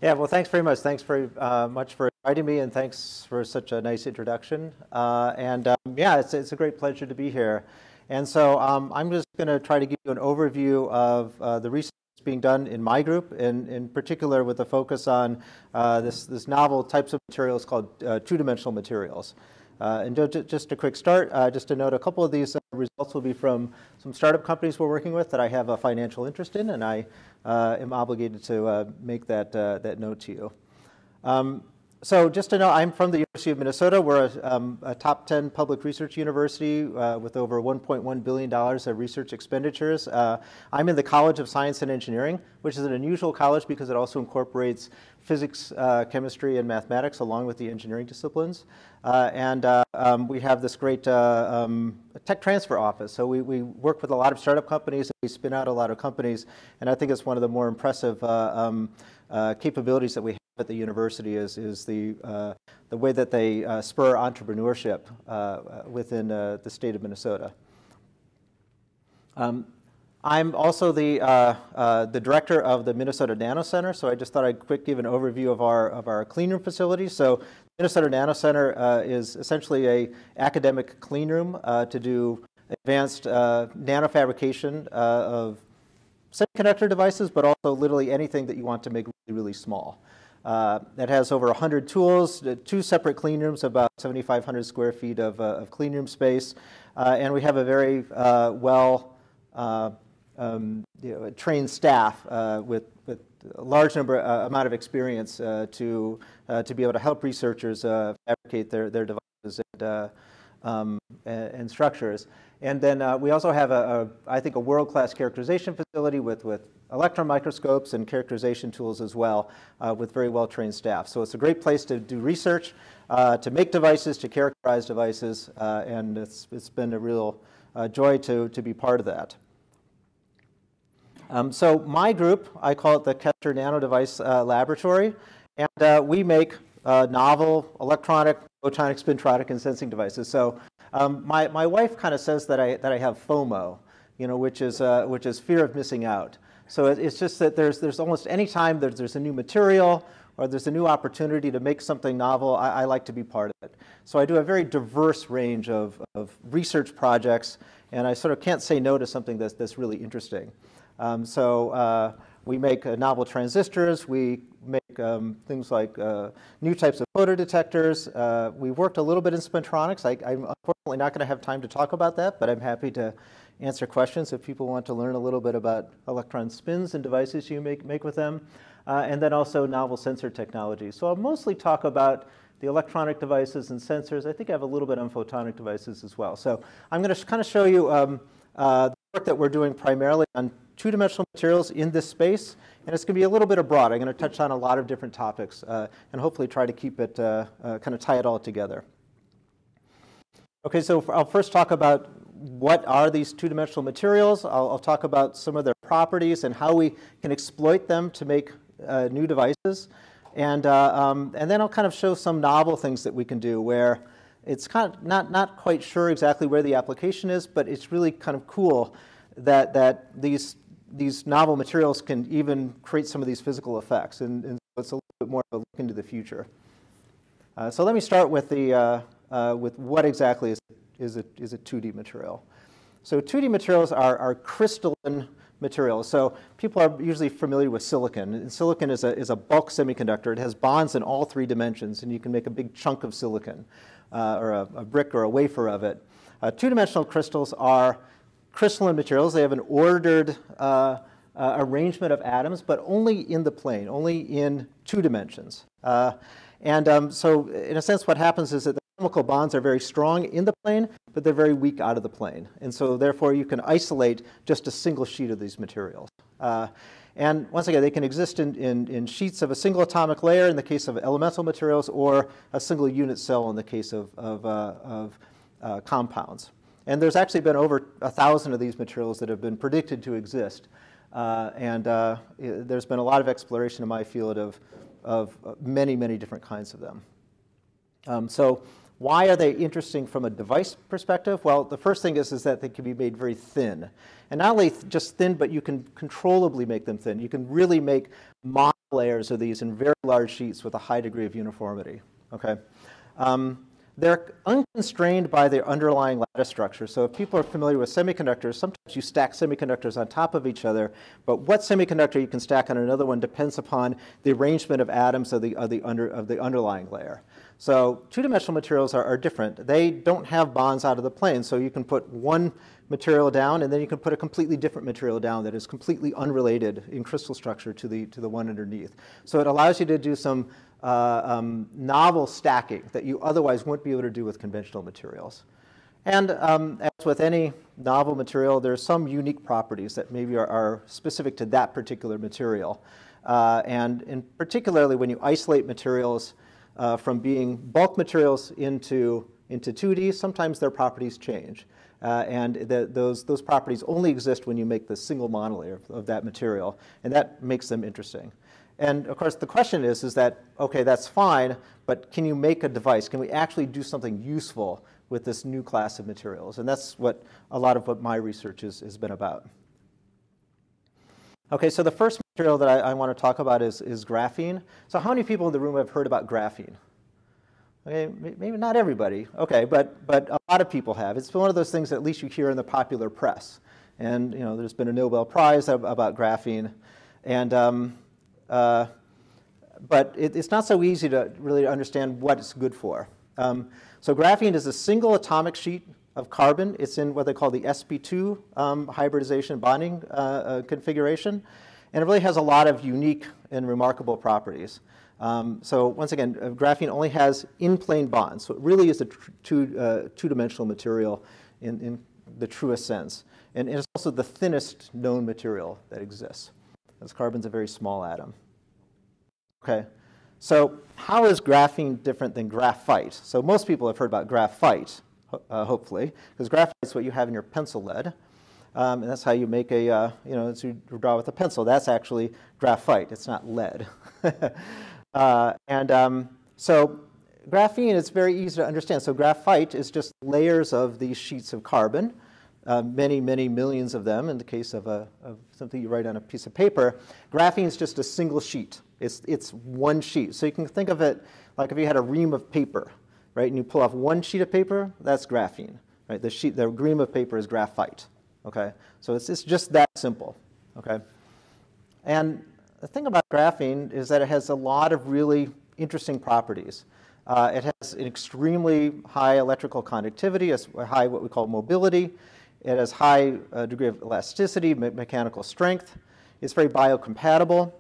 Yeah, well, thanks very much. Thanks very much for inviting me, and thanks for such a nice introduction. Yeah, it's a great pleasure to be here. And so I'm just going to try to give you an overview of the research that's being done in my group, and in particular with a focus on this novel types of materials called two-dimensional materials. Just a quick start, just to note a couple of these results will be from some startup companies we're working with that I have a financial interest in, and I am obligated to make that note to you. So just to know, I'm from the University of Minnesota. We're a top 10 public research university with over $1.1 billion of research expenditures. I'm in the College of Science and Engineering, which is an unusual college because it also incorporates physics, chemistry, and mathematics along with the engineering disciplines. We have this great tech transfer office. So we work with a lot of startup companies, and we spin out a lot of companies, and I think it's one of the more impressive capabilities that we have at the university is the way that they spur entrepreneurship within the state of Minnesota. I'm also the director of the Minnesota Nano Center, so I just thought I'd quick give an overview of our clean room facility. So Minnesota Nano Center is essentially an academic clean room to do advanced nanofabrication of semiconductor devices, but also literally anything that you want to make really, really small. It has over 100 tools, 2 separate clean rooms, about 7,500 square feet of clean room space, and we have a very trained staff with a large amount of experience to be able to help researchers fabricate their devices and structures. And then we also have I think a world-class characterization facility with electron microscopes and characterization tools as well, with very well-trained staff. So it's a great place to do research, to make devices, to characterize devices, and it's been a real joy to be part of that. So my group, I call it the Koester Nano Device Laboratory, and we make novel electronic, photonic, spintronic, and sensing devices. So my wife kind of says that I have FOMO, which is fear of missing out. So it's just that there's almost any time there's a new material or there's a new opportunity to make something novel, I like to be part of it. So I do a very diverse range of research projects, and I sort of can't say no to something that's really interesting. We make novel transistors, we make things like new types of photodetectors. We worked a little bit in spintronics. I'm unfortunately not going to have time to talk about that, but I'm happy to answer questions if people want to learn a little bit about electron spins and devices you make with them. And then also novel sensor technology. So I'll mostly talk about the electronic devices and sensors. I think I have a little bit on photonic devices as well. So I'm going to kind of show you the work that we're doing primarily on two-dimensional materials in this space, and it's going to be a little bit broad. I'm going to touch on a lot of different topics and hopefully try to keep it, kind of tie it all together. Okay, so I'll first talk about what are these two-dimensional materials. I'll talk about some of their properties and how we can exploit them to make new devices. And then I'll kind of show some novel things that we can do where it's kind of not quite sure exactly where the application is, but it's really kind of cool that these novel materials can even create some of these physical effects. And so it's a little bit more of a look into the future. So let me start with with what exactly is a 2D material. So 2D materials are crystalline materials. So people are usually familiar with silicon. And silicon is a bulk semiconductor. It has bonds in all 3 dimensions, and you can make a big chunk of silicon, or a brick or a wafer of it. Two-dimensional crystals are crystalline materials. They have an ordered arrangement of atoms, but only in the plane, only in 2 dimensions. So in a sense, what happens is that the chemical bonds are very strong in the plane, but they're very weak out of the plane. And so therefore, you can isolate just a single sheet of these materials. And once again, they can exist in sheets of a single atomic layer in the case of elemental materials, or a single unit cell in the case of compounds. And there's actually been over 1,000 of these materials that have been predicted to exist. There's been a lot of exploration in my field of many, many different kinds of them. So Why are they interesting from a device perspective? Well, the first thing is that they can be made very thin. And not only just thin, but you can controllably make them thin. You can really make monolayers of these in very large sheets with a high degree of uniformity. Okay? They're unconstrained by their underlying lattice structure. So if people are familiar with semiconductors, sometimes you stack semiconductors on top of each other, but what semiconductor you can stack on another one depends upon the arrangement of atoms of the underlying layer. So two-dimensional materials are different. They don't have bonds out of the plane, so you can put one material down, and then you can put a completely different material down that is completely unrelated in crystal structure to the one underneath. So it allows you to do some novel stacking that you otherwise wouldn't be able to do with conventional materials. And as with any novel material, there are some unique properties that maybe are specific to that particular material. And particularly when you isolate materials from being bulk materials into 2D, sometimes their properties change. And those properties only exist when you make the single monolayer of that material, and that makes them interesting. And of course, the question is that, okay, that's fine, but can you make a device? Can we actually do something useful with this new class of materials? And that's what a lot of what my research has been about. Okay, so the first material that I want to talk about is graphene. So how many people in the room have heard about graphene? Okay, maybe not everybody. Okay, but a lot of people have. It's one of those things that at least you hear in the popular press. And you know, there's been a Nobel Prize about graphene. And but it's not so easy to really understand what it's good for. So graphene is a single atomic sheet of carbon. It's in what they call the sp2 hybridization bonding configuration. And it really has a lot of unique and remarkable properties. So once again, graphene only has in-plane bonds. So it really is a two-dimensional material in the truest sense. And it's also the thinnest known material that exists, as carbon's a very small atom. Okay, so how is graphene different than graphite? So most people have heard about graphite, hopefully, because graphite is what you have in your pencil lead. And that's how you make a, you draw with a pencil. That's actually graphite. It's not lead. So graphene is very easy to understand. So graphite is just layers of these sheets of carbon, many, many millions of them in the case of something you write on a piece of paper. Graphene is just a single sheet. It's one sheet. So you can think of it like if you had a ream of paper, right? And you pull off one sheet of paper, that's graphene, right? The ream of paper is graphite, okay? So it's just that simple, okay? And the thing about graphene is that it has a lot of really interesting properties. It has an extremely high electrical conductivity, a high what we call mobility. It has high degree of elasticity, mechanical strength. It's very biocompatible,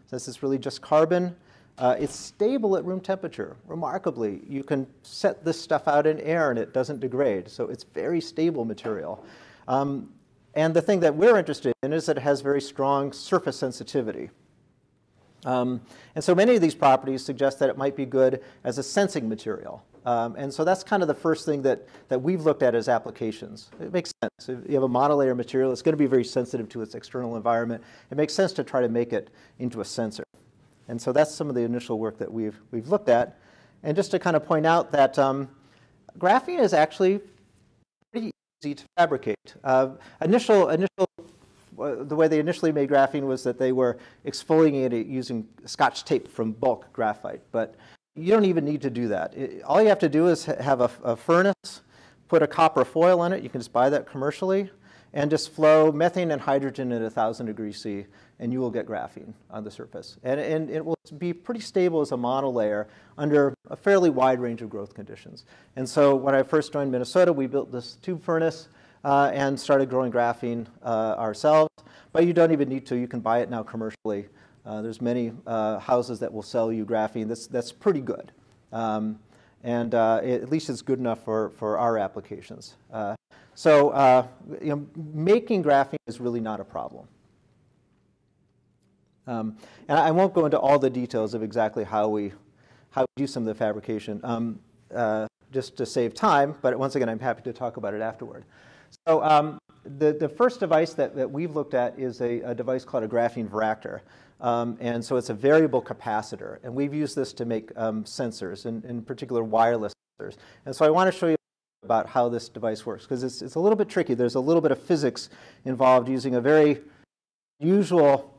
since it's really just carbon. It's stable at room temperature, remarkably. You can set this stuff out in air and it doesn't degrade. So it's very stable material. And the thing that we're interested in is that it has very strong surface sensitivity. And so many of these properties suggest that it might be good as a sensing material. And so that's kind of the first thing that we've looked at as applications. It makes sense. If you have a monolayer material, it's going to be very sensitive to its external environment. It makes sense to try to make it into a sensor. And so that's some of the initial work that we've looked at. And just to kind of point out that graphene is actually pretty easy to fabricate. The way they initially made graphene was that they were exfoliating it using Scotch tape from bulk graphite. But you don't even need to do that. All you have to do is have a furnace, put a copper foil on it. You can just buy that commercially, and just flow methane and hydrogen at 1,000 degrees C, and you will get graphene on the surface. And it will be pretty stable as a monolayer under a fairly wide range of growth conditions. And so when I first joined Minnesota, we built this tube furnace and started growing graphene ourselves. But you don't even need to. You can buy it now commercially. There's many houses that will sell you graphene. That's pretty good. At least it's good enough for our applications. Making graphene is really not a problem. And I won't go into all the details of exactly how we do some of the fabrication, just to save time. But once again, I'm happy to talk about it afterward. So the first device that we've looked at is a device called a graphene varactor. And so it's a variable capacitor. And we've used this to make sensors, in particular wireless capacitors. And so I want to show you about how this device works, because it's a little bit tricky. There's a little bit of physics involved using a very usual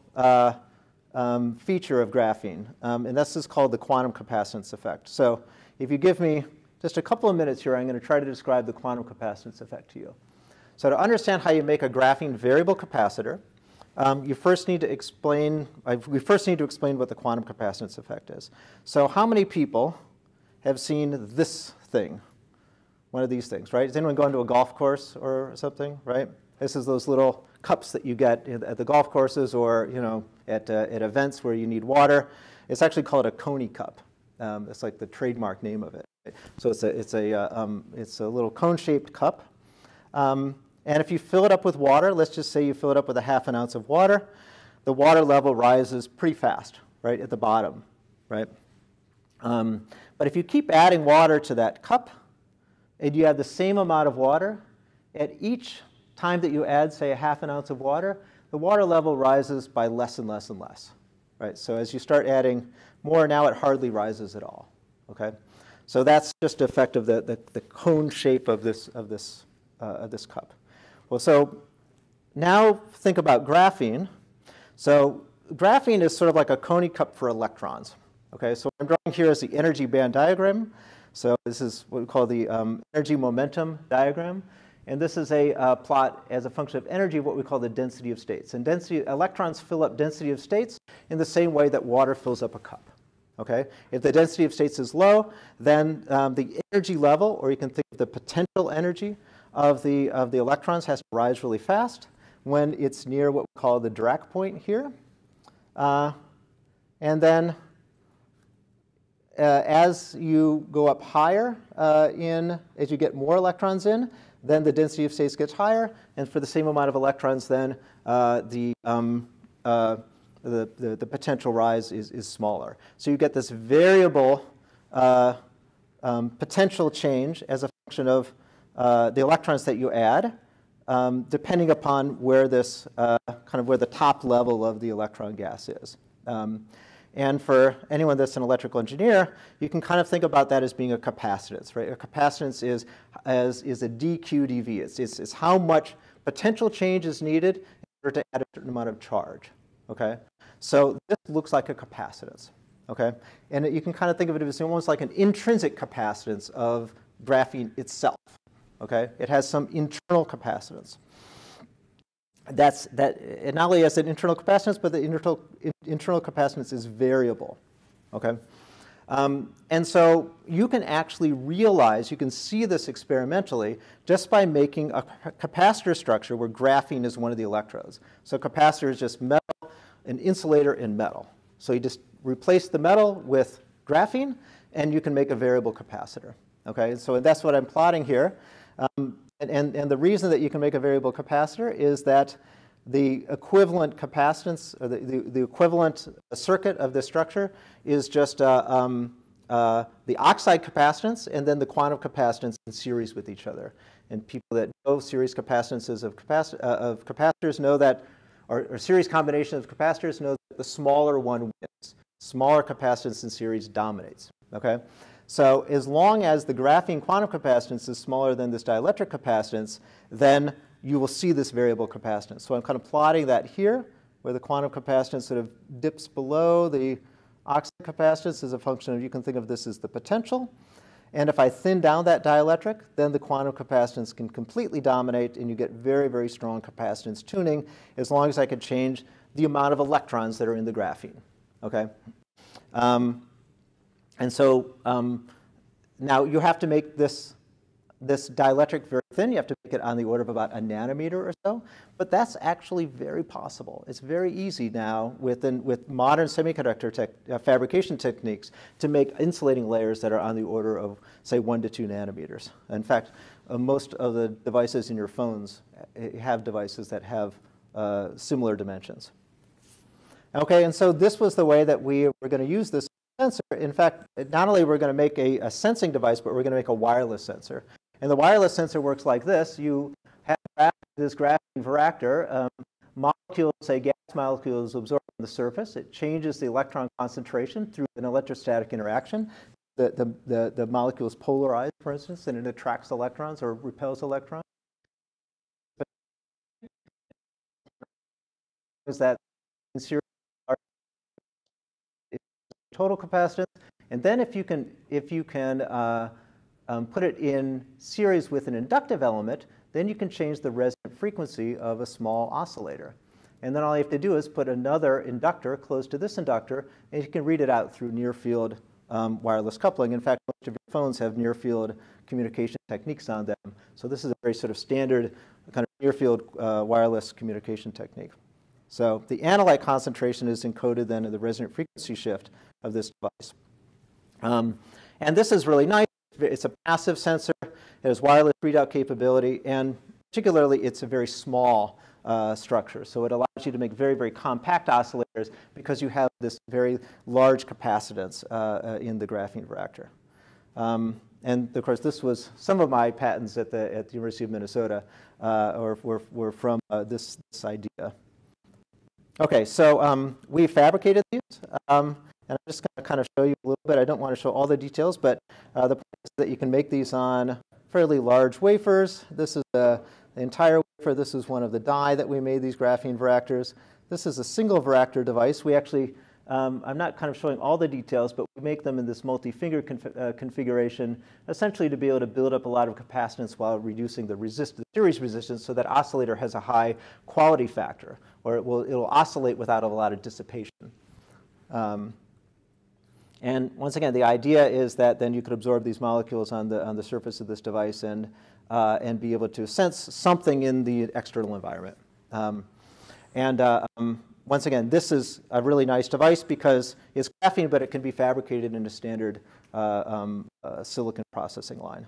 feature of graphene, and this is called the quantum capacitance effect. So if you give me just a couple of minutes here, I'm going to try to describe the quantum capacitance effect to you. So to understand how you make a graphene variable capacitor, we first need to explain what the quantum capacitance effect is. So how many people have seen this thing? One of these things, right? Has anyone gone to a golf course or something, right? This is those little cups that you get at the golf courses, or at events where you need water. It's actually called a Coney cup. It's like the trademark name of it. So it's a little cone-shaped cup. And if you fill it up with water, let's just say you fill it up with a ½ ounce of water, the water level rises pretty fast, right, at the bottom, right? But if you keep adding water to that cup, and you have the same amount of water, at each time that you add, say, a ½ ounce of water, the water level rises by less and less and less, right? So as you start adding more, now it hardly rises at all, okay? So that's just the effect of the cone shape of this cup. Well, so now think about graphene. So graphene is sort of like a Coney cup for electrons, okay? So what I'm drawing here is the energy band diagram. So this is what we call the energy momentum diagram. And this is a plot as a function of energy of what we call the density of states. And electrons fill up density of states in the same way that water fills up a cup. Okay? If the density of states is low, then the energy level, or you can think of the potential energy of the electrons, has to rise really fast when it's near what we call the Dirac point here. And then as you go up higher as you get more electrons in, then the density of states gets higher, and for the same amount of electrons, then the potential rise is smaller. So you get this variable potential change as a function of the electrons that you add, depending upon where this where the top level of the electron gas is. And for anyone that's an electrical engineer, you can kind of think about that as being a capacitance, right? A capacitance is a dq dV. It's how much potential change is needed in order to add a certain amount of charge, okay? So this looks like a capacitance, okay? And you can kind of think of it as almost like an intrinsic capacitance of graphene itself, okay? It has some internal capacitance. It not only has an internal capacitance, but the internal capacitance is variable, okay? And so you can actually realize, you can see this experimentally just by making a capacitor structure where graphene is one of the electrodes. So capacitor is just metal, an insulator, and metal. So you just replace the metal with graphene, and you can make a variable capacitor, okay? So that's what I'm plotting here. And the reason that you can make a variable capacitor is that the equivalent capacitance, or the equivalent circuit of this structure is just the oxide capacitance and then the quantum capacitance in series with each other. And people that know series capacitances of capacitors know that, or series combinations of capacitors know that the smaller one wins. Smaller capacitance in series dominates, okay? So as long as the graphene quantum capacitance is smaller than this dielectric capacitance, then you will see this variable capacitance. So I'm kind of plotting that here, where the quantum capacitance sort of dips below the oxide capacitance as a function of, you can think of this as the potential. And if I thin down that dielectric, then the quantum capacitance can completely dominate, and you get very, very strong capacitance tuning, as long as I can change the amount of electrons that are in the graphene, okay? And so now you have to make this dielectric very thin. You have to make it on the order of about a nanometer or so. But that's actually very possible. It's very easy now with modern semiconductor fabrication techniques to make insulating layers that are on the order of, say, 1 to 2 nanometers. In fact, most of the devices in your phones have devices that have similar dimensions. Okay, and so this was the way that we were going to use this sensor. In fact, not only we're going to make a sensing device, but we're going to make a wireless sensor. And the wireless sensor works like this. You have this graphene varactor. Molecules, say gas molecules, absorb on the surface. It changes the electron concentration through an electrostatic interaction. the molecule is polarized, for instance, and it attracts electrons or repels electrons. Is that in series total capacitance, and then if you can put it in series with an inductive element, then you can change the resonant frequency of a small oscillator. And then all you have to do is put another inductor close to this inductor, and you can read it out through near-field wireless coupling. In fact, most of your phones have near-field communication techniques on them. So this is a very sort of standard kind of near-field wireless communication technique. So the analyte concentration is encoded then in the resonant frequency shift of this device. And this is really nice. It's a passive sensor. It has wireless readout capability, and particularly it's a very small structure. So it allows you to make very, very compact oscillators because you have this very large capacitance in the graphene reactor. And of course, this was some of my patents at the University of Minnesota were from this idea. Okay, so we fabricated these. And I'm just going to kind of show you a little bit. I don't want to show all the details, but the point is that you can make these on fairly large wafers. This is the entire wafer. This is one of the die that we made these graphene varactors. This is a single varactor device. We actually, I'm not kind of showing all the details, but we make them in this multi-finger configuration, essentially to be able to build up a lot of capacitance while reducing the series resistance, so that oscillator has a high quality factor, or it'll oscillate without a lot of dissipation. And once again, the idea is that then you could absorb these molecules on the surface of this device and be able to sense something in the external environment. Once again, this is a really nice device because it's graphene, but it can be fabricated in a standard silicon processing line.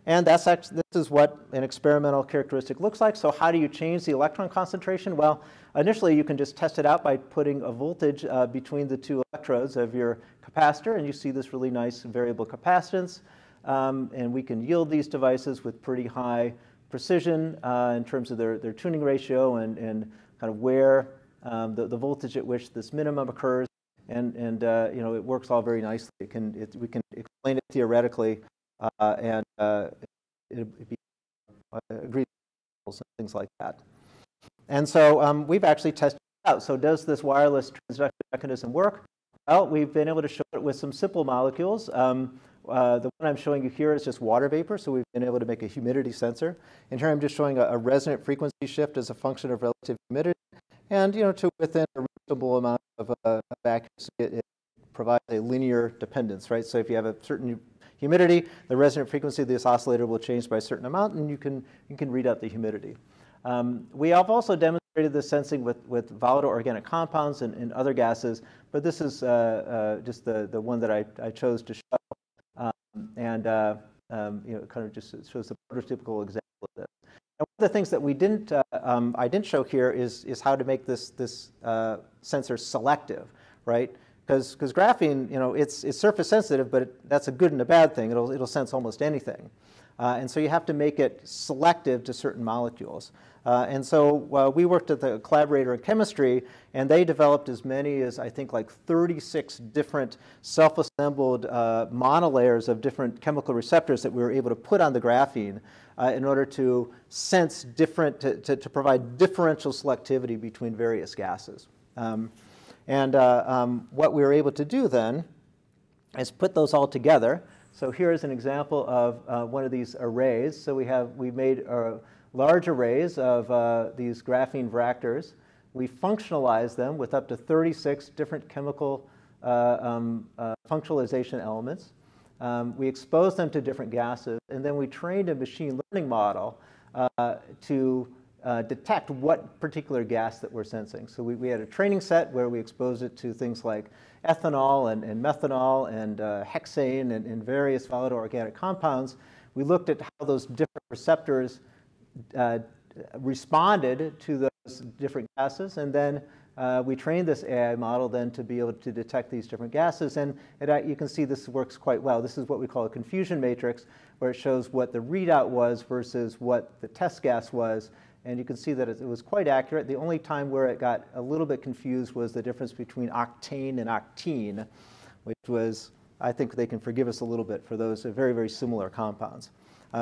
And this is what an experimental characteristic looks like. So how do you change the electron concentration? Well, initially you can just test it out by putting a voltage between the two electrodes of your capacitor, and you see this really nice variable capacitance. And we can yield these devices with pretty high precision in terms of their tuning ratio and kind of where the voltage at which this minimum occurs. And you know, it works all very nicely. We can explain it theoretically. And it'd be agreed and things like that. And so we've actually tested it out. So does this wireless transduction mechanism work? Well, we've been able to show it with some simple molecules. The one I'm showing you here is just water vapor, so we've been able to make a humidity sensor. And here I'm just showing a resonant frequency shift as a function of relative humidity. And you know, to within a reasonable amount of accuracy, it provides a linear dependence, right? So if you have a certain humidity, the resonant frequency of this oscillator will change by a certain amount, and you can read out the humidity. We have also demonstrated this sensing with volatile organic compounds and other gases, but this is just the one that I chose to show, and you know, kind of just shows the prototypical example of this. And one of the things that we didn't, I didn't show here is how to make this sensor selective, right? Because graphene, you know, it's surface sensitive, but that's a good and a bad thing. It'll sense almost anything, and so you have to make it selective to certain molecules. And so we worked with a collaborator in chemistry, and they developed as many as I think like 36 different self-assembled monolayers of different chemical receptors that we were able to put on the graphene in order to sense different, to provide differential selectivity between various gases. And what we were able to do then is put those all together. So here is an example of one of these arrays. So we made large arrays of these graphene varactors. We functionalized them with up to 36 different chemical functionalization elements. We exposed them to different gases, and then we trained a machine learning model to detect what particular gas that we're sensing. So we had a training set where we exposed it to things like ethanol and methanol and hexane and various volatile organic compounds. We looked at how those different receptors responded to those different gases, and then we trained this AI model then to be able to detect these different gases, and you can see this works quite well. This is what we call a confusion matrix, where it shows what the readout was versus what the test gas was. And you can see that it was quite accurate. The only time where it got a little bit confused was the difference between octane and octene, which was, I think they can forgive us a little bit for those very, very similar compounds.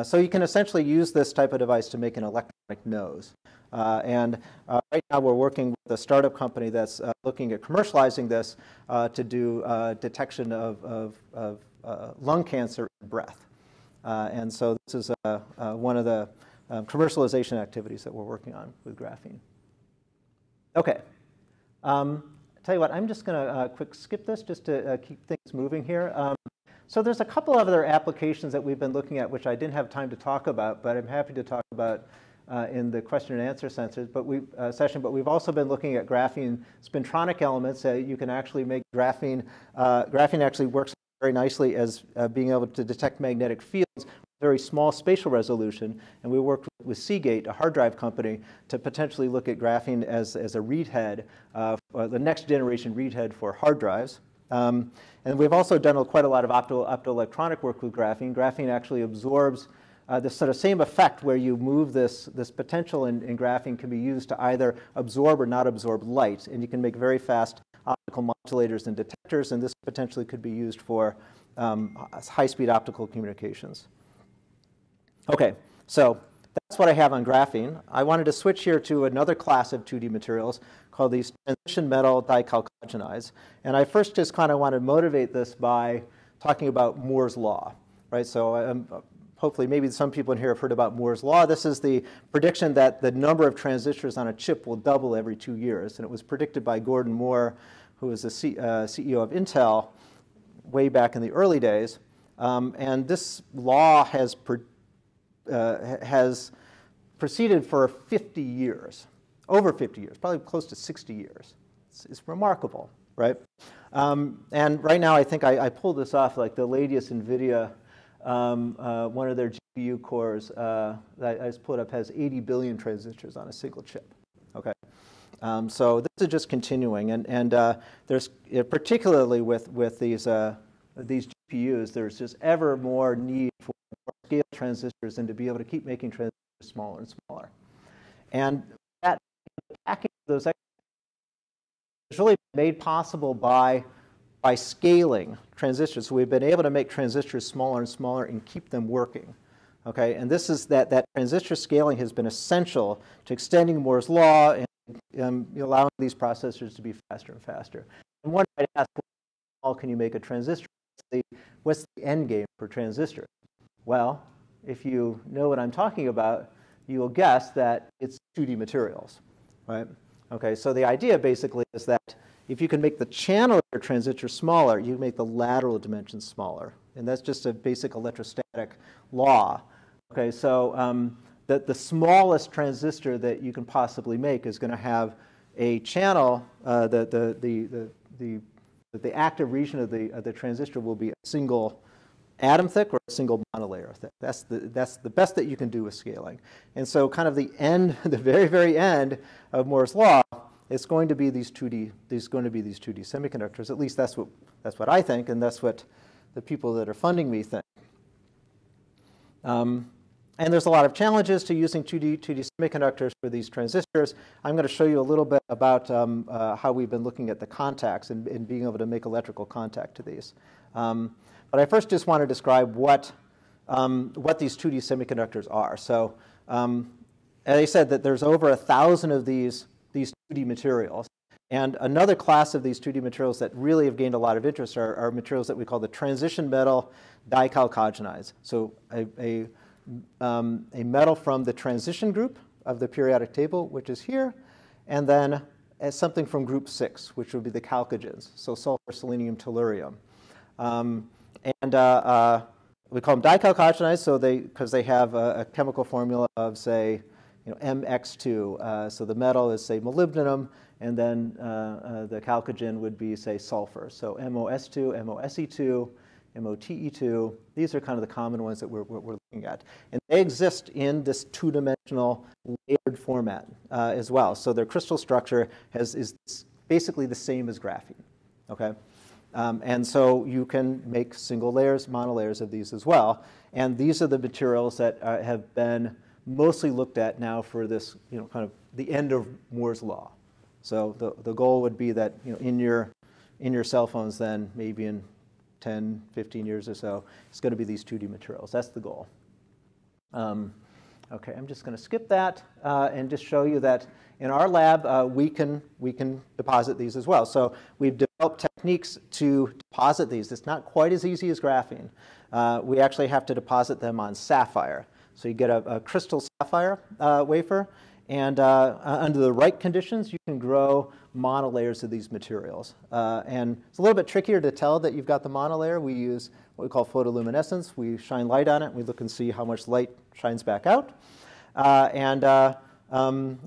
So you can essentially use this type of device to make an electronic nose. Right now we're working with a startup company that's looking at commercializing this to do detection of lung cancer in breath. And so this is one of the commercialization activities that we're working on with graphene. Okay. Tell you what, I'm just going to quick skip this just to keep things moving here. So there's a couple of other applications that we've been looking at which I didn't have time to talk about, but I'm happy to talk about in the question and answer session. But we've also been looking at graphene spintronic elements. You can actually make graphene. Graphene actually works very nicely as being able to detect magnetic fields with very small spatial resolution. And we worked with Seagate, a hard drive company, to potentially look at graphene as a read head, the next generation read head for hard drives. And we've also done quite a lot of optoelectronic work with graphene. Graphene actually absorbs this sort of same effect where you move this potential in graphene can be used to either absorb or not absorb light. And you can make very fast optical modulators and detectors, and this potentially could be used for high-speed optical communications. Okay, so that's what I have on graphene. I wanted to switch here to another class of 2D materials called these transition metal dichalcogenides. And I first just kind of want to motivate this by talking about Moore's law, right? So hopefully maybe some people in here have heard about Moore's law. This is the prediction that the number of transistors on a chip will double every 2 years. And it was predicted by Gordon Moore, who was the CEO of Intel way back in the early days. And this law has proceeded for 50 years, over 50 years, probably close to 60 years. It's remarkable, right? And right now, I think I pulled this off, like the latest NVIDIA, one of their GPU cores that I just pulled up has 80 billion transistors on a single chip, okay? So this is just continuing, and there's particularly with these GPUs, there's just ever more need for more scale transistors and to be able to keep making transistors smaller and smaller. And that packing those is really made possible by scaling transistors. So we've been able to make transistors smaller and smaller and keep them working. Okay, and this is that transistor scaling has been essential to extending Moore's law and allowing these processors to be faster and faster. And one might ask, how can you make a transistor? What's the end game for transistors? Well, if you know what I'm talking about, you will guess that it's 2D materials, right? Okay, so the idea basically is that if you can make the channel of your transistor smaller, you make the lateral dimensions smaller. And that's just a basic electrostatic law. Okay, so the smallest transistor that you can possibly make is going to have a channel, the active region of the transistor will be a single atom thick or a single monolayer thick. That's the best that you can do with scaling. And so kind of the very, very end of Moore's law is going to be these 2D semiconductors. At least that's what I think, and that's what the people that are funding me think. And there's a lot of challenges to using 2D semiconductors for these transistors. I'm going to show you a little bit about how we've been looking at the contacts and being able to make electrical contact to these. But I first just want to describe what these 2D semiconductors are. So as I said, that there's over 1,000 of these 2D materials. And another class of these 2D materials that really have gained a lot of interest are materials that we call the transition metal dichalcogenides. So a metal from the transition group of the periodic table, which is here, and then something from group 6, which would be the chalcogens, so sulfur, selenium, tellurium. We call them dichalcogenides, so because they have a chemical formula of, say, MX2. So the metal is, say, molybdenum, and then the chalcogen would be, say, sulfur. So MOS2, MOSE2, MOTE2. These are kind of the common ones that we're looking at. And they exist in this two-dimensional layered format as well. So their crystal structure is basically the same as graphene. Okay? And so you can make single layers, monolayers of these as well. And these are the materials that have been mostly looked at now for this, kind of the end of Moore's law. So the goal would be that, in your in your cell phones then, maybe in 10, 15 years or so, it's going to be these 2D materials. That's the goal. Okay, I'm just going to skip that and just show you that in our lab, we can deposit these as well. So we've developed techniques to deposit these. It's not quite as easy as graphene. We actually have to deposit them on sapphire. So you get a crystal sapphire wafer, and under the right conditions, you can grow monolayers of these materials. And it's a little bit trickier to tell that you've got the monolayer. We use what we call photoluminescence. We shine light on it. We look and see how much light shines back out.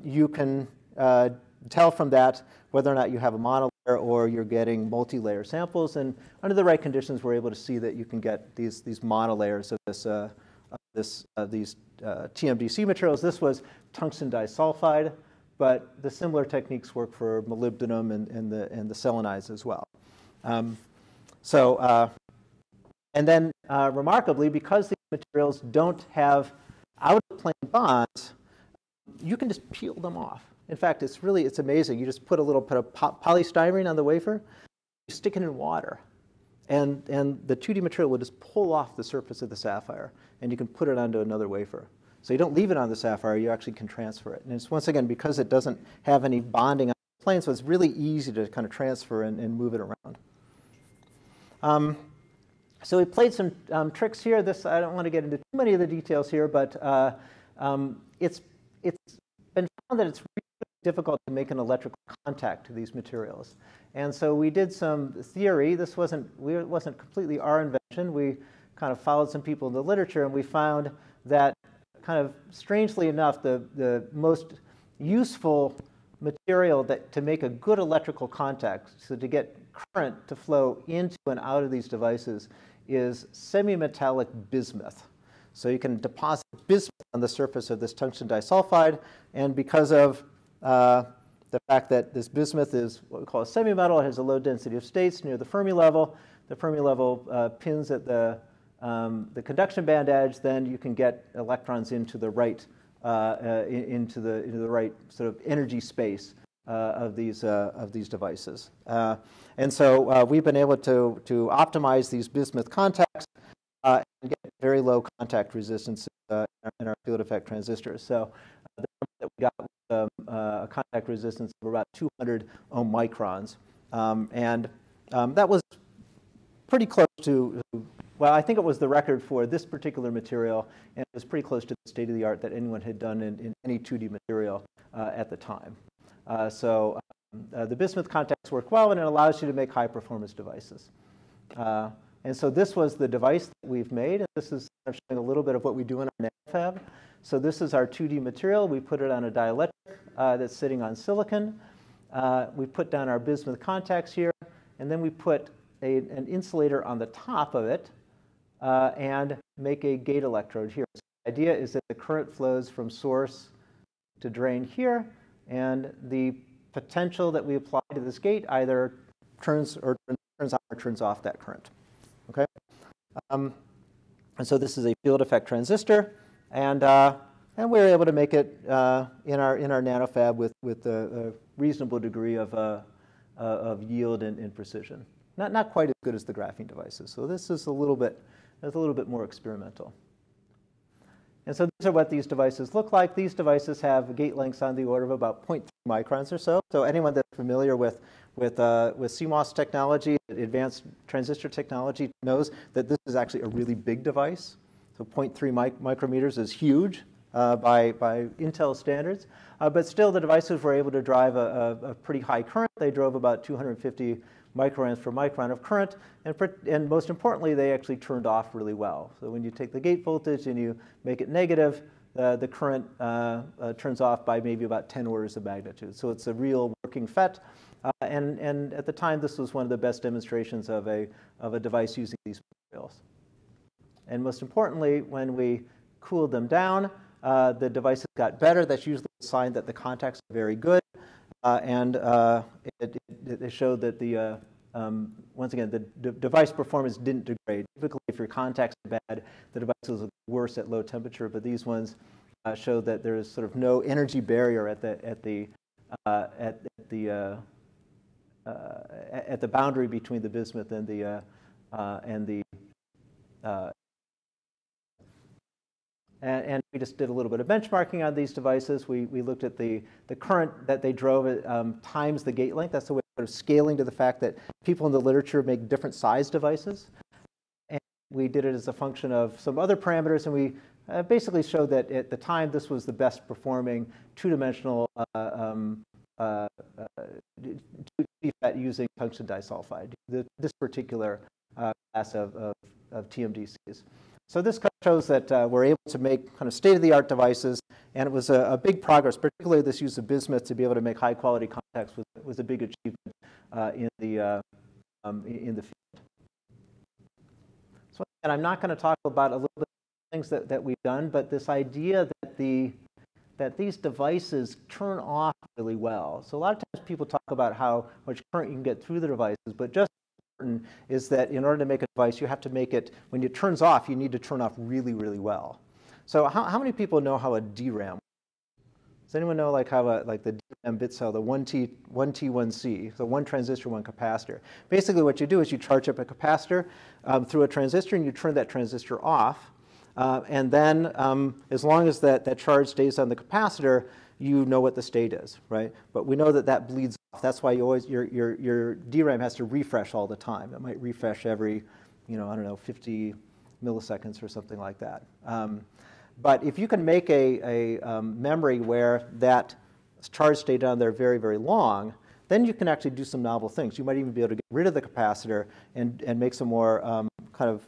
You can tell from that whether or not you have a monolayer or you're getting multi-layer samples. And under the right conditions, we're able to see that you can get these monolayers of these TMDC materials. This was tungsten disulfide, but the similar techniques work for molybdenum and the selenides as well. And then remarkably, because these materials don't have out-of-plane bonds, you can just peel them off. In fact, it's amazing. You just put a little bit of polystyrene on the wafer, you stick it in water, and the 2D material will just pull off the surface of the sapphire, and you can put it onto another wafer. So you don't leave it on the sapphire, you actually can transfer it. And it's, once again, because it doesn't have any bonding on the plane, so it's really easy to kind of transfer and move it around. So we played some tricks here. I don't want to get into too many of the details here, but it's been found that it's really difficult to make an electrical contact to these materials. And so we did some theory. This wasn't completely our invention. We kind of followed some people in the literature, and we found that, kind of strangely enough, the most useful material to make a good electrical contact, so to get current to flow into and out of these devices, is semi-metallic bismuth. So you can deposit bismuth on the surface of this tungsten disulfide, and because of the fact that this bismuth is what we call a semi-metal, it has a low density of states near the Fermi level. The Fermi level pins at the conduction band edge, then you can get electrons into the right into the right sort of energy space of these devices. And so we've been able to optimize these bismuth contacts and get very low contact resistance in our field effect transistors. So the number that we got was a contact resistance of about 200 ohm microns, and that was pretty close to, well, I think it was the record for this particular material, and it was pretty close to the state of the art that anyone had done in any 2D material at the time. The bismuth contacts work well, and it allows you to make high performance devices. And so this was the device that we've made, and this is showing a little bit of what we do in our nanofab. So this is our 2D material. We put it on a dielectric that's sitting on silicon. We put down our bismuth contacts here, and then we put an insulator on the top of it and make a gate electrode here. So the idea is that the current flows from source to drain here, and the potential that we apply to this gate either turns on or turns off that current. Okay, and so this is a field effect transistor, and we were able to make it in our nanofab with a reasonable degree of yield and precision. Not quite as good as the graphene devices. So this is a little bit more experimental. And so these are what these devices look like. These devices have gate lengths on the order of about 0.3 microns or so. So anyone that's familiar with CMOS technology, advanced transistor technology, knows that this is actually a really big device. So 0.3 micrometers is huge by Intel standards. But still, the devices were able to drive a pretty high current. They drove about 250 microamps per micron of current, and most importantly, they actually turned off really well. So when you take the gate voltage and you make it negative, the current turns off by maybe about 10 orders of magnitude. So it's a real working FET, and at the time, this was one of the best demonstrations of a device using these materials. And most importantly, when we cooled them down, the devices got better. That's usually a sign that the contacts are very good. And it showed that once again, the device performance didn't degrade. Typically, if your contacts are bad, the devices look worse at low temperature. But these ones showed that there is sort of no energy barrier at the at the boundary between the bismuth and the and we just did a little bit of benchmarking on these devices. We looked at the current that they drove times the gate length. That's the way of scaling to the fact that people in the literature make different size devices. And we did it as a function of some other parameters, and we basically showed that at the time this was the best performing two-dimensional FET using tungsten disulfide, this particular class of TMDCs. So this kind of shows that we're able to make kind of state-of-the-art devices, and it was a big progress, particularly this use of bismuth to be able to make high-quality contacts was a big achievement in the field. So, and I'm not going to talk about a little bit of things that we've done, but this idea that these devices turn off really well. So a lot of times people talk about how much current you can get through the devices, but just is that in order to make a device, you have to make it, when it turns off, you need to turn off really, really well. So how many people know how a DRAM works? Does anyone know like how like the DRAM bit cell, the 1T, 1C, so one transistor, one capacitor? Basically what you do is you charge up a capacitor through a transistor, and you turn that transistor off. And then as long as that charge stays on the capacitor, you know what the state is, right? But we know that bleeds off. That's why you always, your DRAM has to refresh all the time. It might refresh every, I don't know, 50 milliseconds or something like that. But if you can make a memory where that charge stayed on there very, very long, then you can actually do some novel things. You might even be able to get rid of the capacitor and make some more kind of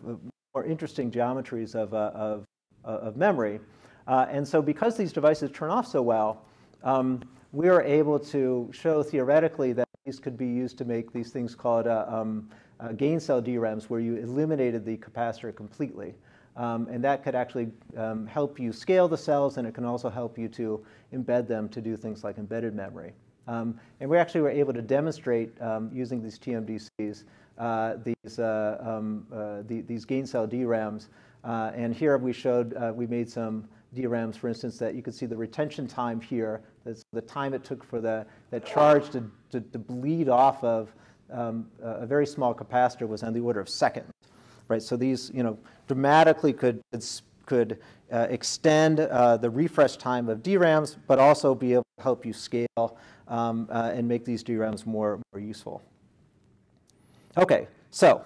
more interesting geometries of memory. And so because these devices turn off so well, we are able to show theoretically that these could be used to make these things called gain cell DRAMs, where you eliminated the capacitor completely. And that could actually help you scale the cells, and it can also help you to embed them to do things like embedded memory. And we actually were able to demonstrate using these TMDCs these gain cell DRAMs. And here we showed, we made some DRAMs, for instance, that you could see the retention time here. That's the time it took for that charge to bleed off of a very small capacitor was on the order of seconds, right? So these, dramatically could extend the refresh time of DRAMs, but also be able to help you scale and make these DRAMs more useful. Okay, so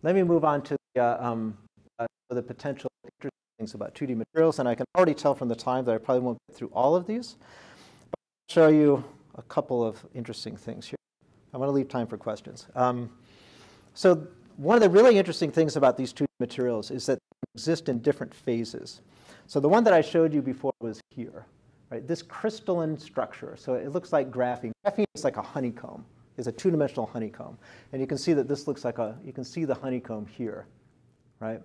let me move on to the potential interesting things about 2D materials, and I can already tell from the time that I probably won't get through all of these, but I'll show you a couple of interesting things here. I want to leave time for questions. So one of the really interesting things about these 2D materials is that they exist in different phases. So the one that I showed you before was here, right? This crystalline structure. So it looks like graphene. Graphene is like a honeycomb. It's a two-dimensional honeycomb. And you can see that this looks like you can see the honeycomb here, right?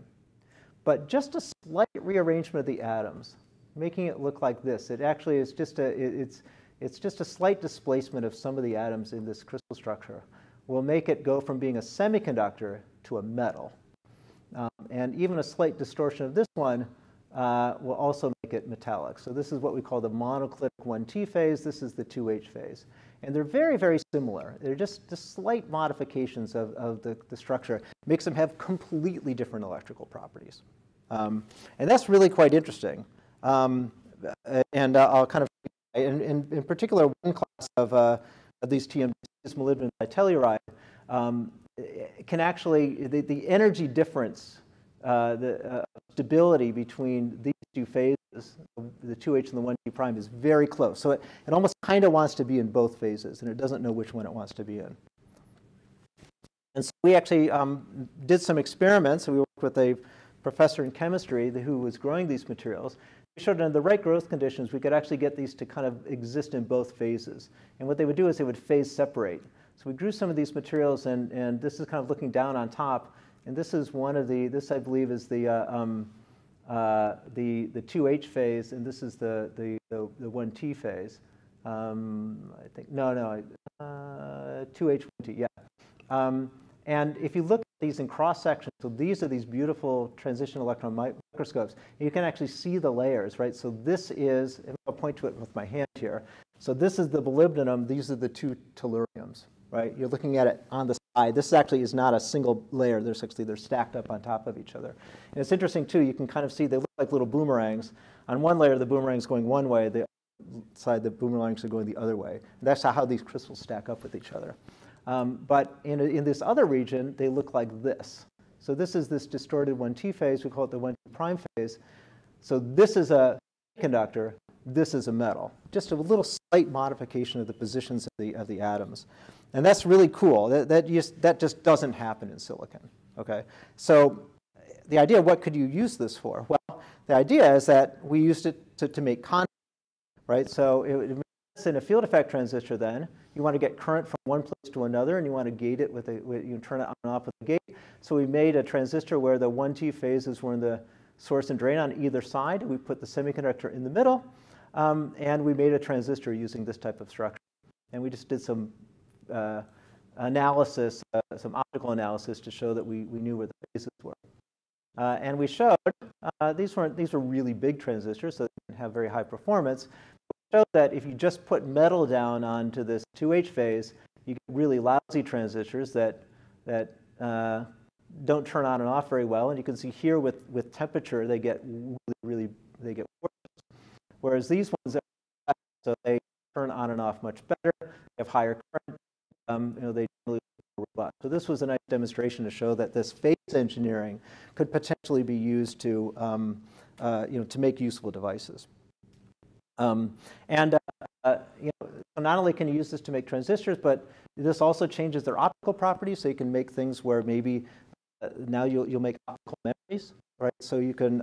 But just a slight rearrangement of the atoms, making it look like this. It actually is just it's just a slight displacement of some of the atoms in this crystal structure will make it go from being a semiconductor to a metal. And even a slight distortion of this one will also make it metallic. So this is what we call the monoclitic 1T phase. This is the 2H phase. And they're very, very similar. They're just slight modifications of the structure. Makes them have completely different electrical properties. And that's really quite interesting. And I'll kind of, in particular, one class of these TMDCs, molybdenum ditelluride, can actually, the energy difference, the stability between these two phases, the 2H and the 1T prime, is very close. So it almost kind of wants to be in both phases, and it doesn't know which one it wants to be in. And so we actually did some experiments. We worked with a professor in chemistry who was growing these materials. We showed that in the right growth conditions, we could actually get these to kind of exist in both phases. And what they would do is they would phase separate. So we grew some of these materials, and this is kind of looking down on top. And this is one of this I believe is the 2H phase, and this is the 1T phase. I think, no, 2H, 1T, yeah. And if you look at these in cross section, so these are these beautiful transition electron microscopes, you can actually see the layers, right? So this is, I'll point point to it with my hand here. So this is the molybdenum. These are the two telluriums, right? You're looking at it on the side. This actually is not a single layer. They're stacked up on top of each other. And it's interesting, too. You can kind of see they look like little boomerangs. On one layer, the boomerang's going one way. The side, the boomerangs are going the other way. And that's how these crystals stack up with each other. But in this other region, they look like this. So this is this distorted 1T phase. We call it the 1T prime phase. So this is a conductor. This is a metal. Just a little slight modification of the positions of the atoms. And that's really cool. That just doesn't happen in silicon. Okay? So the idea, what could you use this for? Well, the idea is that we used it to make contact, right? So it makes in a field effect transistor then. You want to get current from one place to another, and you want to gate it you turn it on and off with a gate. So we made a transistor where the 1T phases were in the source and drain on either side. We put the semiconductor in the middle, and we made a transistor using this type of structure. And we just did some analysis, some optical analysis to show that we knew where the phases were. And we showed these were really big transistors, so they didn't have very high performance. We showed that if you just put metal down onto this 2H phase, you get really lousy transistors that don't turn on and off very well. And you can see here with temperature, they get really worse. Whereas these ones, so they turn on and off much better. They have higher current. They really robust. So this was a nice demonstration to show that this phase engineering could potentially be used to make useful devices. So not only can you use this to make transistors, but this also changes their optical properties. So you can make things where maybe now you'll make optical memories, right? So you can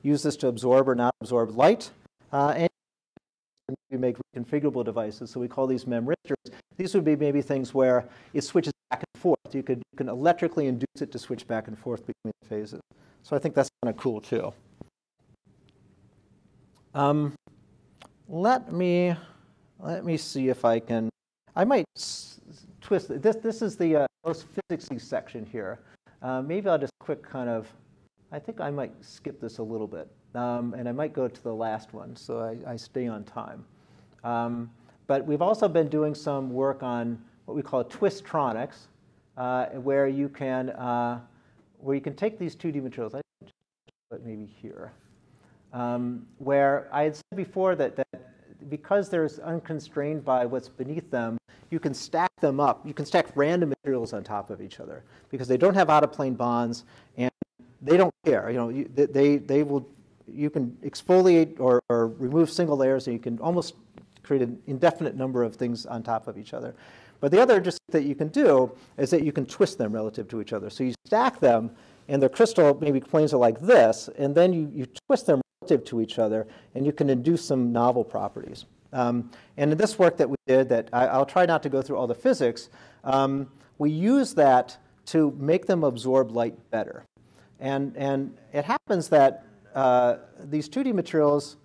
use this to absorb or not absorb light, and you make reconfigurable devices. So we call these memristors. These would be maybe things where it switches back and forth. You can electrically induce it to switch back and forth between the phases. So I think that's kind of cool too. Let me see if I can. I might twist it. This is the most physicsy section here. Maybe I'll just I think I might skip this a little bit, and I might go to the last one so I stay on time. But we've also been doing some work on what we call twistronics, where you can take these 2D materials. I just put maybe here, where I had said before that because they're unconstrained by what's beneath them, you can stack them up. You can stack random materials on top of each other because they don't have out-of-plane bonds and they don't care. You can exfoliate or remove single layers, and you can almost create an indefinite number of things on top of each other. But the other just that you can do is that you can twist them relative to each other. So you stack them, and their crystal maybe planes are like this, and then you twist them relative to each other, and you can induce some novel properties. And in this work that we did, that I'll try not to go through all the physics, we use that to make them absorb light better. And it happens that these 2D materials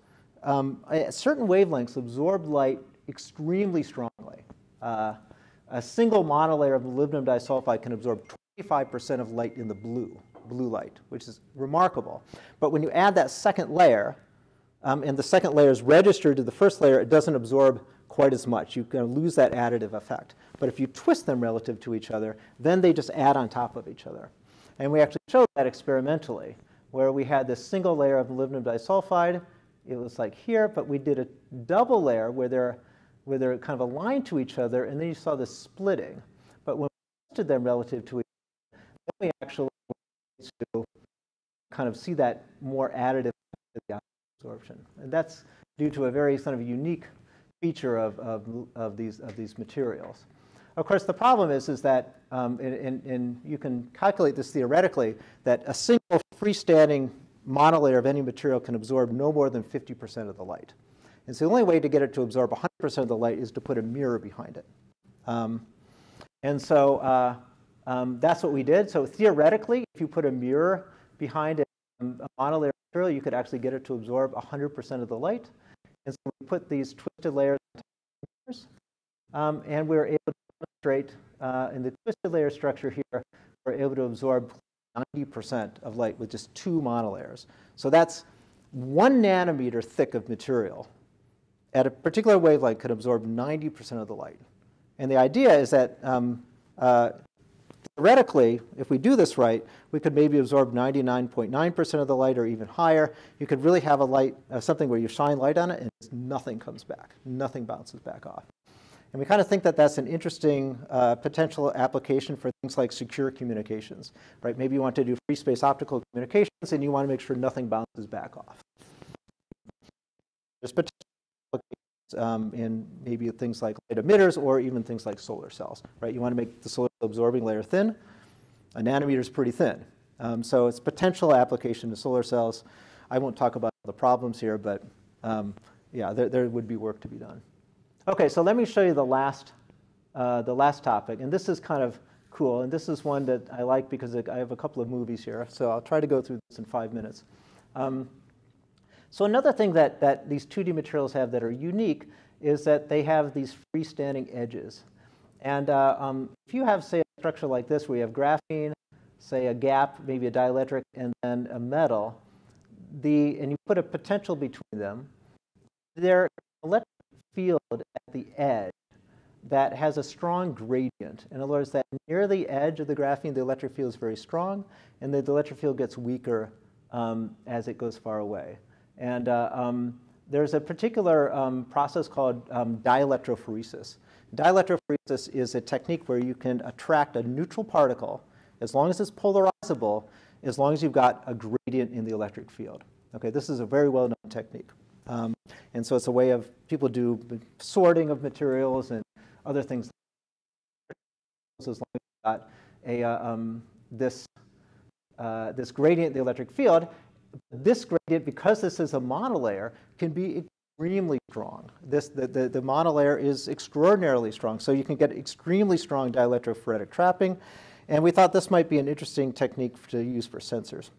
at certain wavelengths absorb light extremely strongly. A single monolayer of molybdenum disulfide can absorb 25% of light in the blue light, which is remarkable. But when you add that second layer, and the second layer is registered to the first layer, it doesn't absorb quite as much. You can lose that additive effect. But if you twist them relative to each other, then they just add on top of each other. And we actually showed that experimentally, where we had this single layer of molybdenum disulfide. It was like here, but we did a double layer where they're kind of aligned to each other, and then you saw this splitting. But when we twisted them relative to each other, then we actually wanted to kind of see that more additive absorption. And that's due to a very sort of unique feature of these materials. Of course, the problem is that, and you can calculate this theoretically, that a single freestanding monolayer of any material can absorb no more than 50% of the light. And so the only way to get it to absorb 100% of the light is to put a mirror behind it. And so that's what we did. So theoretically, if you put a mirror behind a monolayer material, you could actually get it to absorb 100% of the light. And so we put these twisted layers on top of the mirrors, and we were able to demonstrate in the twisted layer structure here, we're able to absorb 90% of light with just 2 monolayers. So that's 1 nanometer thick of material at a particular wavelength can absorb 90% of the light. And the idea is that theoretically, if we do this right, we could maybe absorb 99.9% of the light or even higher. You could really have a light, something where you shine light on it and nothing comes back. Nothing bounces back off. And we kind of think that that's an interesting potential application for things like secure communications, right? Maybe you want to do free space optical communications and you want to make sure nothing bounces back off. There's potential applications in maybe things like light emitters or even things like solar cells, right? You want to make the solar absorbing layer thin. A nanometer is pretty thin. So it's potential application to solar cells. I won't talk about the problems here, but yeah, there would be work to be done. Okay, so let me show you the last topic, and this is kind of cool, and this is one that I like because I have a couple of movies here, so I'll try to go through this in 5 minutes. So another thing that these 2D materials have that are unique is that they have these freestanding edges. And if you have, say, a structure like this where you have graphene, say a gap, maybe a dielectric, and then a metal, and you put a potential between them, there's an electric field at the edge that has a strong gradient. In other words, that near the edge of the graphene, the electric field is very strong, and the electric field gets weaker as it goes far away. And there's a particular process called dielectrophoresis. Dielectrophoresis is a technique where you can attract a neutral particle as long as it's polarizable, as long as you've got a gradient in the electric field. Okay, this is a very well-known technique. And so it's a way of people do sorting of materials and other things. As long as you've got this gradient in the electric field, this gradient, because this is a monolayer, can be extremely strong. The monolayer is extraordinarily strong, so you can get extremely strong dielectrophoretic trapping. And we thought this might be an interesting technique to use for sensors.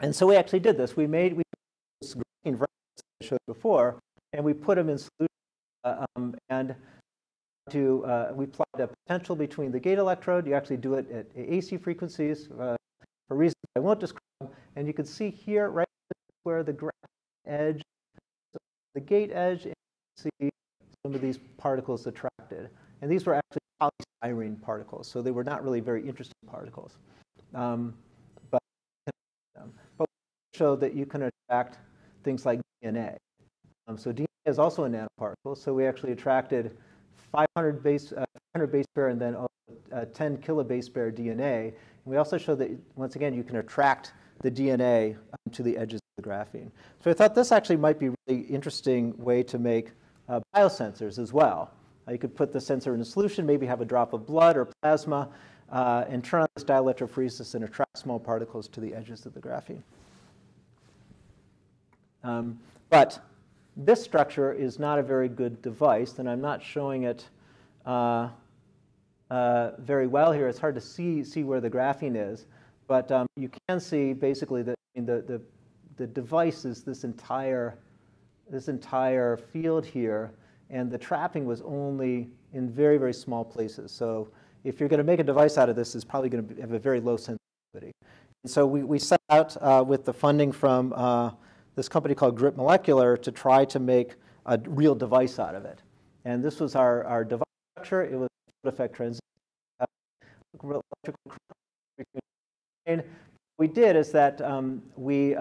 And so we actually did this. We this graphene I showed before, and we put them in solution. We applied a potential between the gate electrode. You actually do it at AC frequencies for reasons I won't describe. And you can see here, right where the graphene edge, the gate edge, and you can see some of these particles attracted. And these were actually polystyrene particles, so they were not really very interesting particles. But we showed that you can attract things like DNA. So DNA is also a nanoparticle, so we actually attracted 500 base pair and then 10 kilobase pair DNA. And we also showed that, once again, you can attract the DNA to the edges of the graphene. So I thought this actually might be a really interesting way to make biosensors as well. You could put the sensor in a solution, maybe have a drop of blood or plasma, and turn on this dielectrophoresis and attract small particles to the edges of the graphene. But this structure is not a very good device, and I'm not showing it very well here. It's hard to see where the graphene is, but you can see basically that the device is this entire field here, and the trapping was only in very, very small places. So if you're going to make a device out of this, it's probably going to have a very low sensitivity. And so we set out with the funding from this company called Grip Molecular to try to make a real device out of it. And this was our device structure. It was a effect transistor. What we did is that we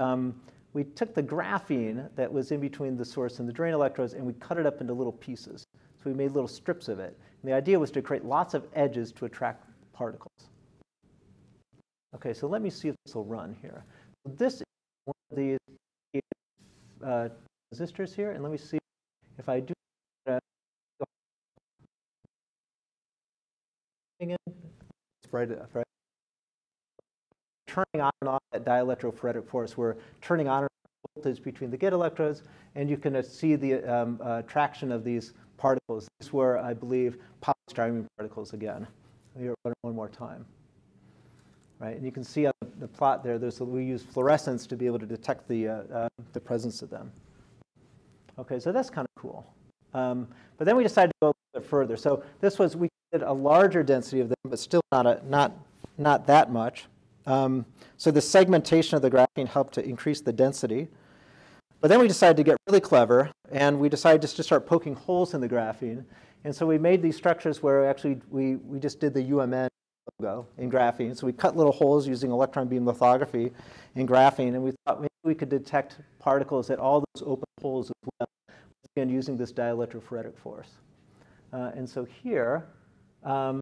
took the graphene that was in between the source and the drain electrodes, and we cut it up into little pieces. So we made little strips of it. And the idea was to create lots of edges to attract particles. Okay, so let me see if this will run here. This is one of these resistors here, and let me see if I do it's bright enough, right? Turning on and off that dielectrophoretic force. We're turning on and off voltage between the gate electrodes, and you can see the attraction of these particles. These were, I believe, polystyrene particles again. Here, one more time. Right, and you can see on the plot there, we use fluorescence to be able to detect the presence of them. Okay, so that's kind of cool. But then we decided to go a little bit further. So we did a larger density of them, but still not that much. So the segmentation of the graphene helped to increase the density. But then we decided to get really clever, and we decided just to start poking holes in the graphene. And so we made these structures where actually we just did the UMN logo in graphene. So we cut little holes using electron beam lithography in graphene, and we thought maybe we could detect particles at all those open holes as well, again using this dielectrophoretic force. And so here, one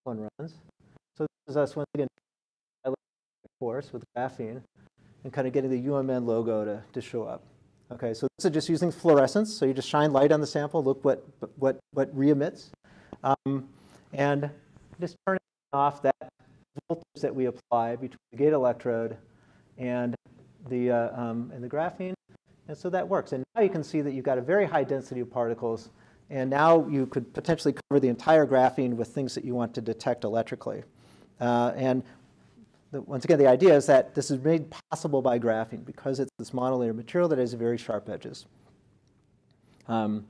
runs. So this is us once again dielectric force with graphene, and kind of getting the UMN logo to show up. Okay, so this is just using fluorescence. So you just shine light on the sample, look what re-emits, and just turn off that voltage that we apply between the gate electrode and the graphene, and so that works. And now you can see that you've got a very high density of particles, and now you could potentially cover the entire graphene with things that you want to detect electrically. Once again, the idea is that this is made possible by graphene because it's this monolayer material that has very sharp edges. And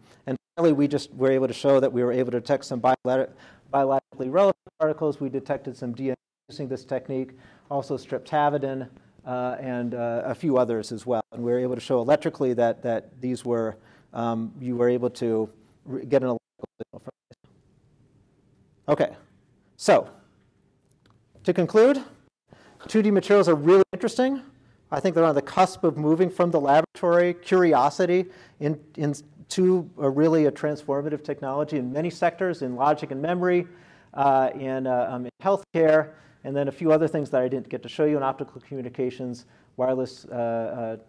finally, we just were able to show that we were able to detect some biologically relevant particles. We detected some DNA using this technique, also streptavidin, and a few others as well. And we were able to show electrically that these were, you were able to get an electrical signal from this. Okay, so to conclude, 2D materials are really interesting. I think they're on the cusp of moving from the laboratory curiosity into really a transformative technology in many sectors, in logic and memory, in healthcare, and then a few other things that I didn't get to show you in optical communications, wireless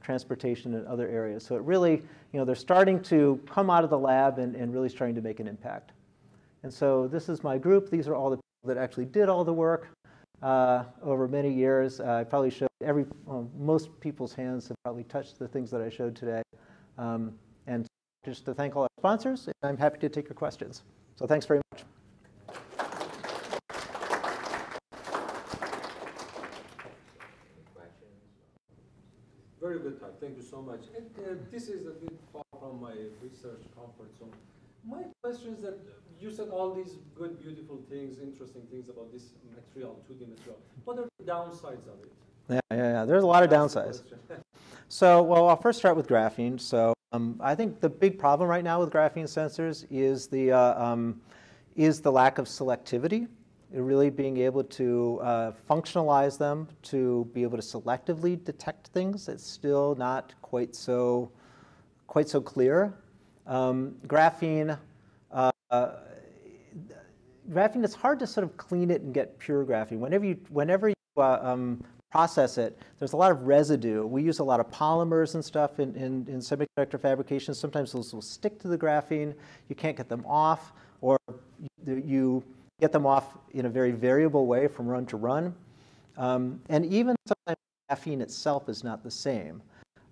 transportation, and other areas. So it really, they're starting to come out of the lab and really starting to make an impact. And so this is my group. These are all the people that actually did all the work. Over many years. I probably showed most people's hands have probably touched the things that I showed today. And just to thank all our sponsors, and I'm happy to take your questions. So thanks very much. Very good talk. Thank you so much. This is a bit far from my research comfort zone. My question is that you said all these good, beautiful things, interesting things about this material, 2D material. What are the downsides of it? Yeah. There's a lot of downsides. So, well, I'll first start with graphene. So, I think the big problem right now with graphene sensors is the lack of selectivity. Really being able to functionalize them to be able to selectively detect things. It's still not quite so clear. Graphene, it's hard to sort of clean it and get pure graphene. Whenever you process it, there's a lot of residue. We use a lot of polymers and stuff in semiconductor fabrication. Sometimes those will stick to the graphene. You can't get them off, or you get them off in a very variable way from run to run. And even sometimes graphene itself is not the same.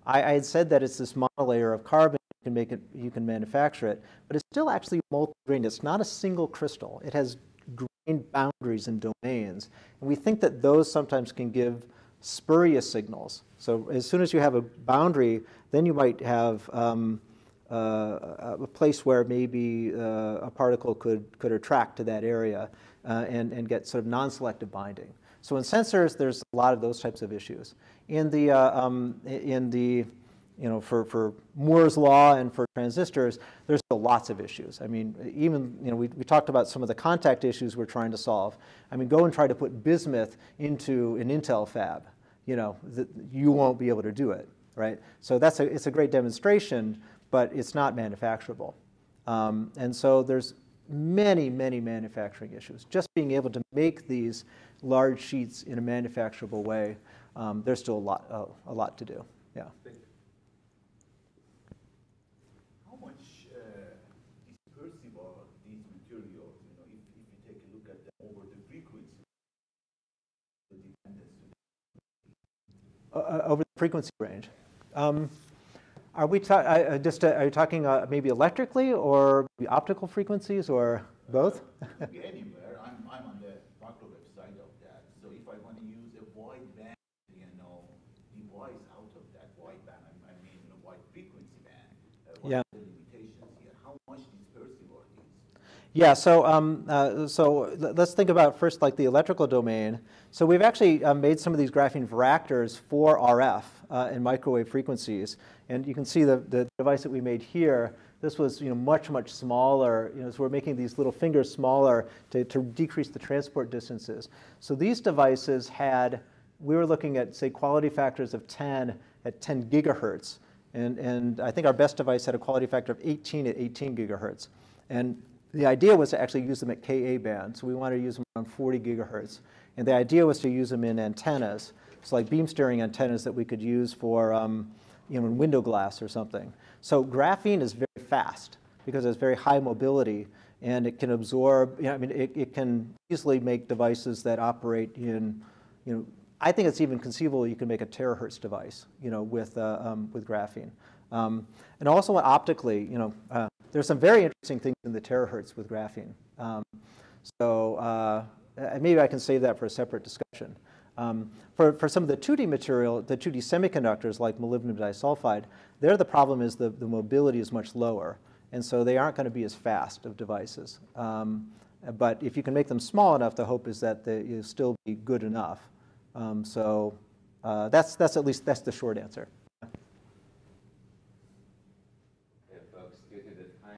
I had said that it's this monolayer of carbon. You can manufacture it, but it's still actually multi-grained. It's not a single crystal. It has grain boundaries and domains, and we think that those sometimes can give spurious signals. So as soon as you have a boundary, then you might have a place where maybe a particle could attract to that area and get sort of non-selective binding. So in sensors, there's a lot of those types of issues. For Moore's law and for transistors, there's still lots of issues. I mean, even, we talked about some of the contact issues we're trying to solve. I mean, go and try to put bismuth into an Intel fab. You won't be able to do it, right? So it's a great demonstration, but it's not manufacturable. And so there's many manufacturing issues. Just being able to make these large sheets in a manufacturable way, there's still a lot to do. Yeah. How much dispersive are these materials? If you take a look at them over the frequency, over the frequency range. Are we are you talking maybe electrically or optical frequencies or both? Could be anywhere. I'm on the microwave side of that. So if I want to use a wide band, device out of that wide band, I mean wide frequency band. What are the limitations here? How much dispersive are these? Yeah, so let's think about first like the electrical domain. So we've actually made some of these graphene varactors for RF and microwave frequencies. And you can see the device that we made here. This was much, much smaller. So we're making these little fingers smaller to decrease the transport distances. So these devices we were looking at, say, quality factors of 10 at 10 gigahertz. And I think our best device had a quality factor of 18 at 18 gigahertz. And the idea was to actually use them at Ka band. So we wanted to use them around 40 gigahertz. And the idea was to use them in antennas. So like beam steering antennas that we could use for in window glass or something. So graphene is very fast because it has very high mobility. And it can absorb, it can easily make devices that operate in, I think it's even conceivable you can make a terahertz device, with graphene. And also optically, there's some very interesting things in the terahertz with graphene. Maybe I can save that for a separate discussion. For some of the 2D material, the 2D semiconductors like molybdenum disulfide, there the problem is the mobility is much lower. And so they aren't going to be as fast of devices. But if you can make them small enough, the hope is that you'll still be good enough. That's the short answer. Okay, folks, due to the time